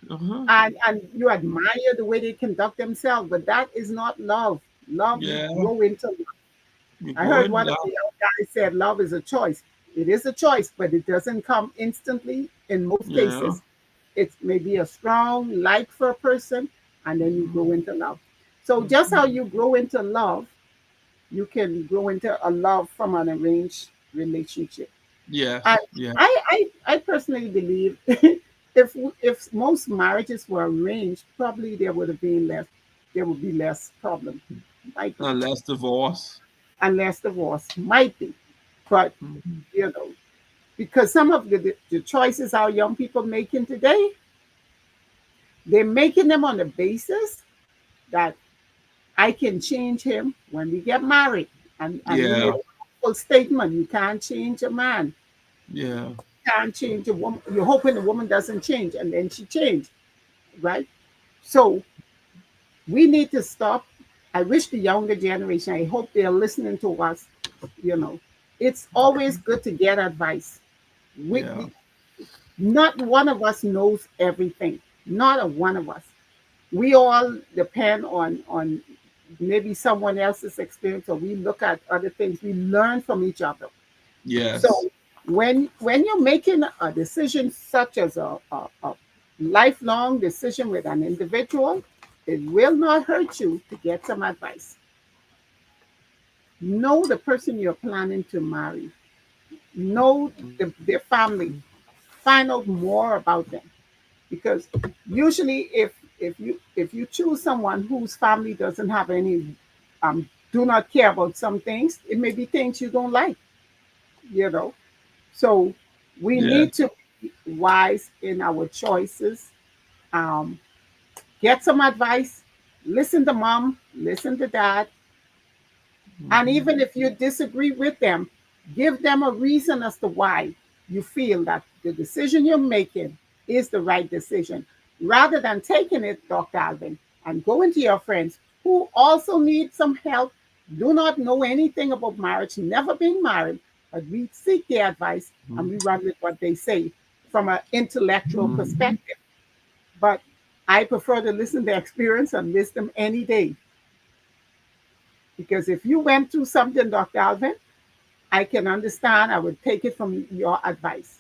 Uh-huh. and you admire the way they conduct themselves, but that is not love. Love, you Yeah, grow into love. you I go heard in one of love. the young guys said love is a choice. It is a choice, but it doesn't come instantly in most Yeah. cases. It's maybe a strong like for a person, and then you grow into love. So just how Mhm. you grow into love, you can grow into a love from an arranged relationship. And Yes, yeah, I personally believe if most marriages were arranged, probably there would be less problem. Might be. unless divorce. Unless divorce. Might be. But Mhm. you know, because some of the choices our young people making today, they're making them on the basis that I can change him when we get married. And you made Yeah, a full statement. You can't change a man. yeah, Can't change a woman. You're hoping the woman doesn't change, and then she changed, right? So we need to stop. I wish the younger generation, I hope they're listening to us. You know, it's always good to get advice. yeah, Not one of us knows everything. Not a one of us. We all depend on maybe someone else's experience, or we look at other things. We learn from each other. So yes, when you're making a decision such as a lifelong decision with an individual, it will not hurt you to get some advice. Know the person you're planning to marry. Know their family. Find out more about them, because usually if you choose someone whose family doesn't have any do not care about some things, it may be things you don't like, you know. So we yes. need to be wise in our choices. um, get some advice, listen to mom, listen to dad, and Mhm. even if you disagree with them, give them a reason as to why you feel that the decision you're making is the right decision, rather than taking it, Dr. Alvin, and going to your friends who also need some help, do not know anything about marriage, never been married, but we seek their advice and we run with what they say from an intellectual Mhm. perspective. But I prefer to listen to experience and wisdom any day, because if you went through something, Dr. Alvin, I can understand. I would take it from your advice.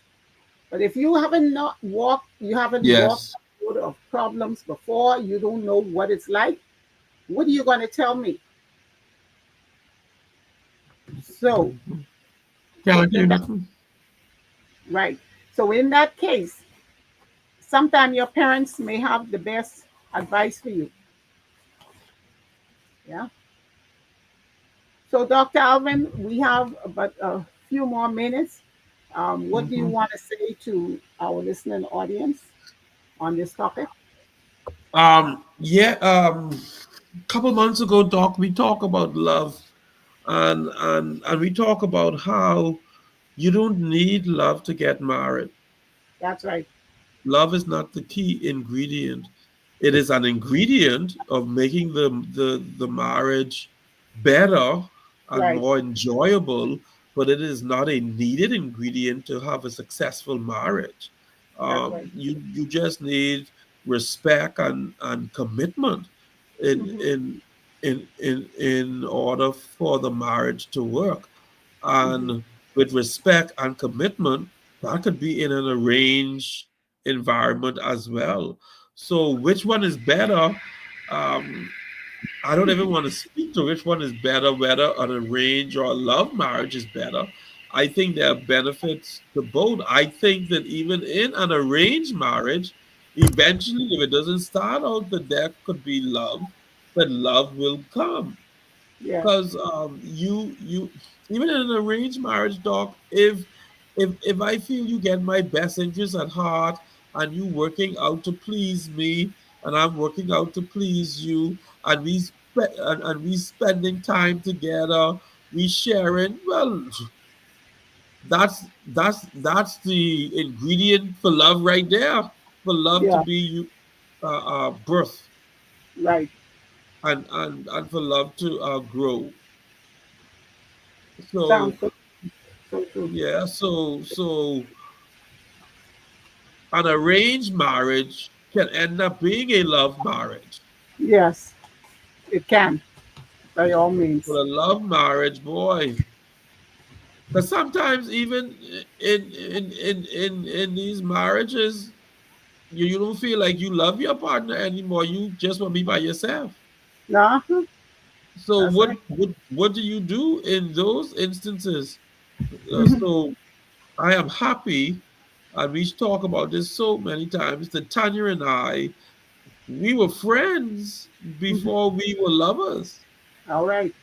But if you haven't walked Yes. a road of problems before, you don't know what it's like. What are you going to tell me? So, Mhm. so Can't do in that nothing. right. So in that case, sometimes your parents may have the best advice for you. Yeah. So, Dr. Alvin, we have about a few more minutes. What do you Mhm. want to say to our listening audience on this topic? Yeah, couple months ago, Doc, we talk about love, and we talk about how you don't need love to get married. That's right. Love is not the key ingredient. It is an ingredient of making the marriage better and Right. more enjoyable, but it is not a needed ingredient to have a successful marriage. That's right. You just need respect and commitment in Hmm. in in order for the marriage to work. Hmm. And with respect and commitment, that could be in an arranged environment as well. So, which one is better? Um, I don't even want to speak to which one is better, whether an arranged or a love marriage is better. I think there are benefits to both. I think that even in an arranged marriage, eventually, if it doesn't start out that there could be love, but love will come. Yeah. Because you even in an arranged marriage, doc, if I feel you get my best interest at heart and you working out to please me and I'm working out to please you and and we spending time together, we sharing, well, that's the ingredient for love right there, for love to Yeah. be birth, Right. and for love to grow. Sounds So so, so true. yeah, so an arranged marriage can end up being a love marriage. Yes, it can, by all But means. a love marriage, boy, because sometimes even in these marriages, you don't feel like you love your partner anymore. You just want to be by yourself. Nah, So that's right. what do you do in those instances? Mhm. So I am happy, and we talk about this so many times, that Tanya and I, we were friends Mhm. before we were lovers. All right.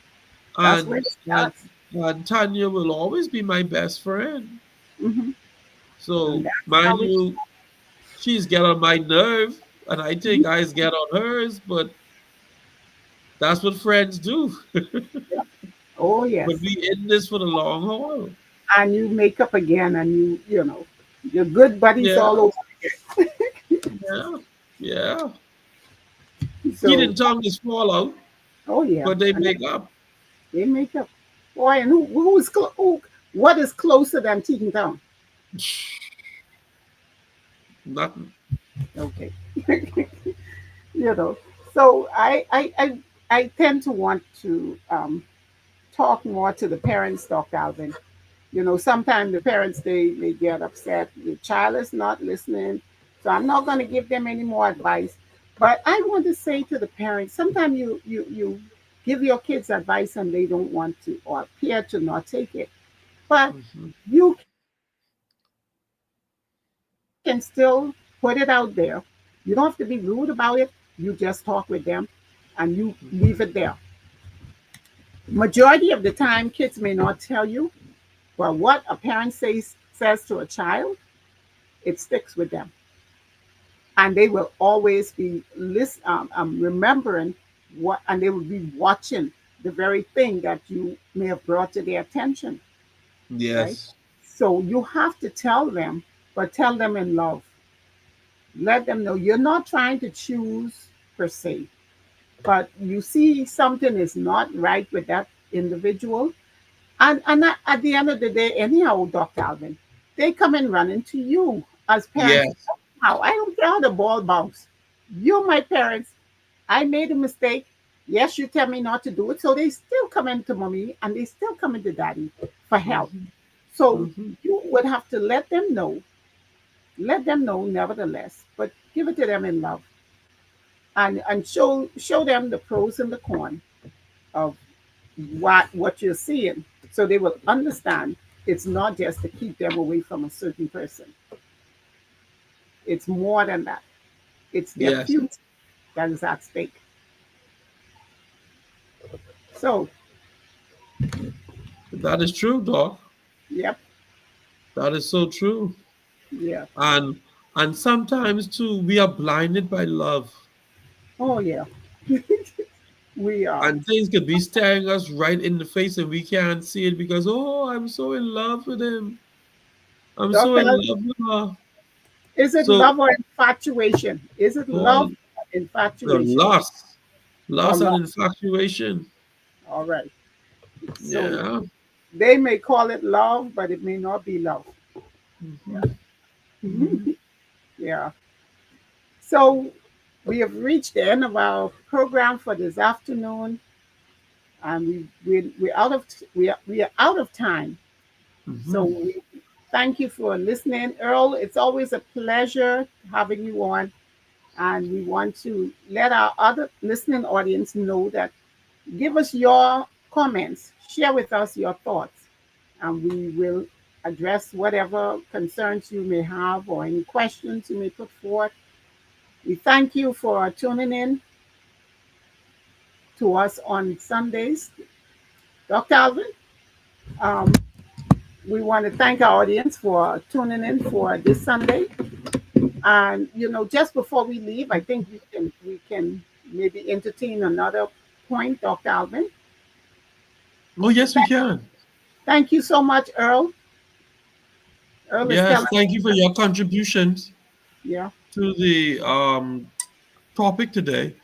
That's where And it and, starts. and Tanya will always be my best friend. Hmm. And So that's mind how it. you, she's get on my nerve, and I Mhm. think I get on hers, but that's what friends do. Yeah. Oh But yes. we in this for the long haul. And you make up again, and you're good buddies Yeah, all over yeah, yeah. again. He So, didn't tongue his fall out, oh yeah, but they and make up. they make up. Boy, and what is closer than Teton Town? Nothing. Okay. you know. So I tend to want to talk more to the parents, Dr. Alvin. Sometimes the parents they get upset. The child is not listening, so I'm not going to give them any more advice. But I want to say to the parents, sometimes you give your kids advice and they don't want to or appear to not take it. But Mhm. you can still put it out there. You don't have to be rude about it. You just talk with them and you leave it there. Majority of the time, kids may not tell you, but what a parent says to a child, it sticks with them, and they will always be remembering and they will be watching the very thing that you may have brought to their attention, right? Yes. So you have to tell them, but tell them in love. Let them know you're not trying to choose per se, but you see something is not right with that individual. And at the end of the day, anyhow, Dr. Alvin, they come and run into you as parents. Yes. How I don't care how the ball bounce. You're my parents. I made a mistake. Yes, you tell me not to do it. So they still come into mommy and they still come into daddy for help. Hmm. So Hmm. you would have to let them know nevertheless, but give it to them in love and show them the pros and the cons of what you're seeing, so they will understand it's not just to keep them away from a certain person. It's more than that. It's their Yes. future that is at stake. So, That is true, Doc. yep, That is so true. yeah, And and sometimes too, we are blinded by love. oh yeah, we are. And things could be staring us right in the face and we can't see it because, oh, I'm so in love with him. I'm so Doctor, in love with her. is it So, love or infatuation? Is it boy, love or the infatuation or lust and love? infatuation. All right. So Yeah. they may call it love, but it may not be love. Hmm. Yeah. Hmm. Yeah. So we have reached the end of our program for this afternoon, and we are out of time. So Hmm. we thank you for listening, Earl. It's always a pleasure having you on, And we want to let our other listening audience know that give us your comments, share with us your thoughts, and we will address whatever concerns you may have or any questions you may put forth. We thank you for tuning in to us on Sundays. Dr. Alvin, um, we want to thank our audience for tuning in for this Sunday. And just before we leave, I think we can maybe entertain another point, Dr. Alvin. Oh, yes, we can. Thank you so much, Earl. Earl is Yes, telling thank you for your contributions yeah. to the topic today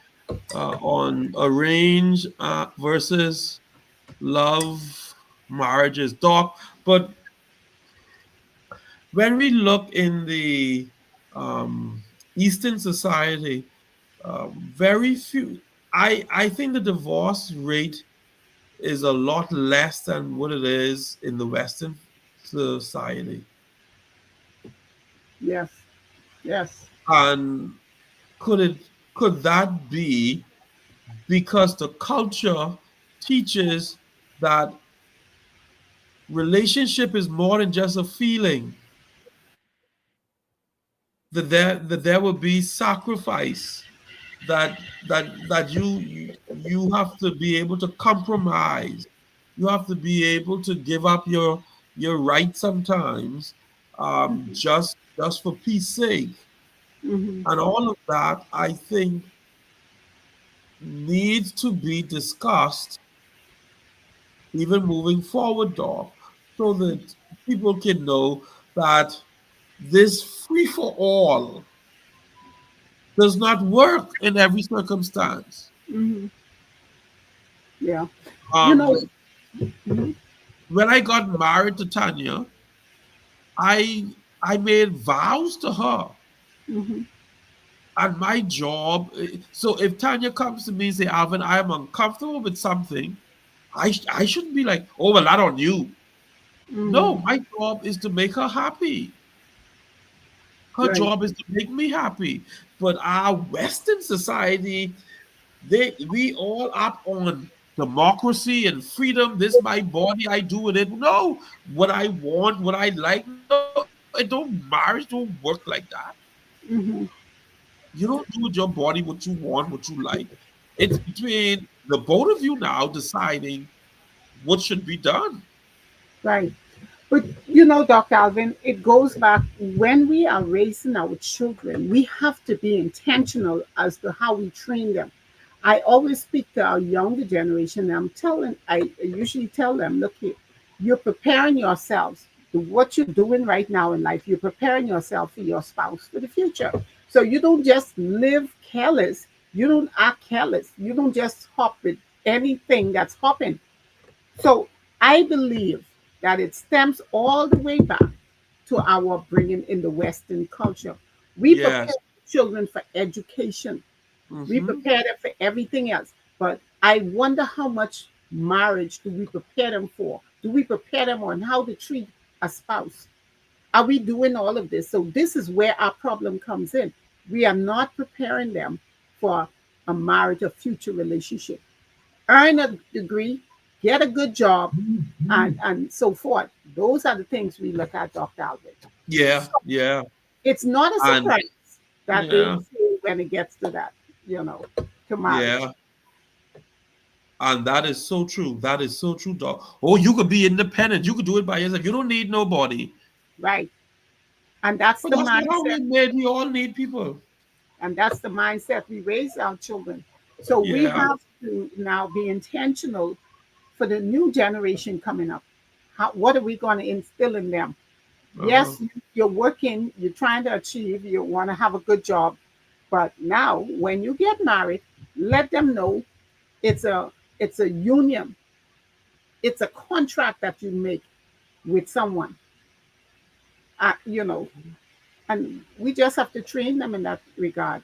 on arrange versus love marriages, Doc. But when we look in the um, Eastern society, very few. I think the divorce rate is a lot less than what it is in the Western society, Yes. Yes. and could it could that be because the culture teaches that relationship is more than just a feeling, that there will be sacrifice, that you have to be able to compromise, you have to be able to give up your rights sometimes, just for peace sake, Hmm. and all of that I think needs to be discussed even moving forward, Doc, so that people can know that this free for all does not work in every circumstance. Hmm. Yeah. You know. Um, Hmm. when I got married to Tanya, I made vows to her. Hmm. And my job, so if Tanya comes to me and say, Alvin, I am uncomfortable with something, I shouldn't be like, oh, well, that on you. No, Hmm. my job is to make her happy. Her Right. job is to make me happy. But our Western society, we all up on democracy and freedom. This my body, I do with it. No, what I want, what I like. No, it don't marriage don't work like that. Hmm. You don't do with your body what you want, what you like. It's between the both of you now deciding what should be done. Right. But Dr. Alvin, it goes back when we are raising our children, we have to be intentional as to how we train them. I always speak to our younger generation. I usually tell them, look here, you're preparing yourselves. What you're doing right now in life, you're preparing yourself for your spouse for the future. So you don't just live careless. You don't act careless. You don't just hop with anything that's hopping. So I believe that it stems all the way back to our bringing in the Western culture. We prepare Yes. children for education, we Hmm. prepare them for everything else. But I wonder how much marriage do we prepare them for? Do we prepare them on how to treat a spouse? Are we doing all of this? So, this is where our problem comes in. We are not preparing them for a marriage, a future relationship. Earn a degree, get a good job, and so forth. Those are the things we look at, Dr. Alvin. Yeah, yeah, It's not a and surprise that they yeah, say when it gets to that, you know, to marriage. yeah, and that is so true. That is so true, dog. Oh, you could be independent. You could do it by yourself. You don't need nobody. Right. And that's But the that's not how mindset. we made. We all need people. And that's the mindset we raise our children. So we Yeah. have to now be intentional for the new generation coming up. What are we going to instill in them? Uh-huh. Yes, you're working, you're trying to achieve, you want to have a good job. But now when you get married, let them know it's a union, it's a contract that you make with someone. You know, and we just have to train them in that regard.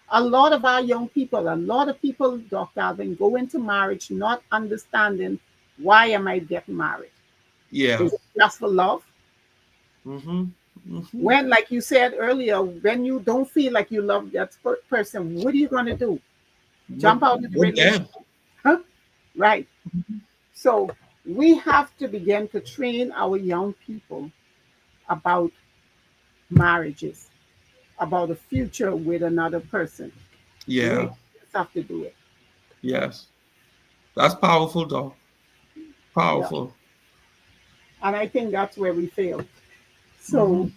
A lot of our young people, a lot of people, Dr. Alvin, go into marriage not understanding why am I getting married? Yeah. Is it just for love? Mm-hmm. Mhm. When, like you said earlier, when you don't feel like you love that person, what are you going to do? What Jump out of the what then? relationship? Huh? Right. So we have to begin to train our young people about marriages, about a future with another person. We Yeah, just have to do it. yes. That's powerful, Doc. Yeah. Powerful. And I think that's where we fail. Hmm. So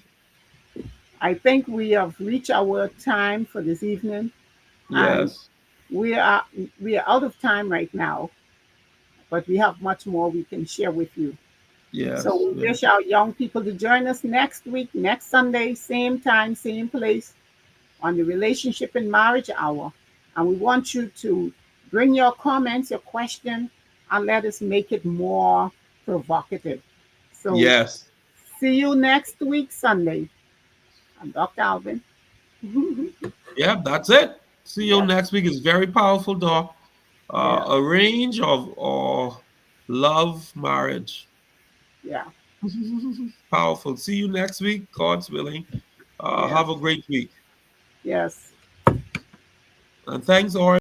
I think we have reached our time for this evening, and Yes, we are we are out of time right now, but we have much more we can share with you. So yes, we wish yes, our young people to join us next week, next Sunday, same time, same place, on the Relationship and Marriage Hour. And we want you to bring your comments, your question, and let us make it more provocative. So yes. see you next week, Sunday. I'm Dr. Alvin. Yeah, that's it. See you Yes, next week. Is very powerful, Doc. yeah, A range of love, marriage. yeah, Powerful. See you next week, God's willing. yeah, Have a great week. yes. And thanks, Orange.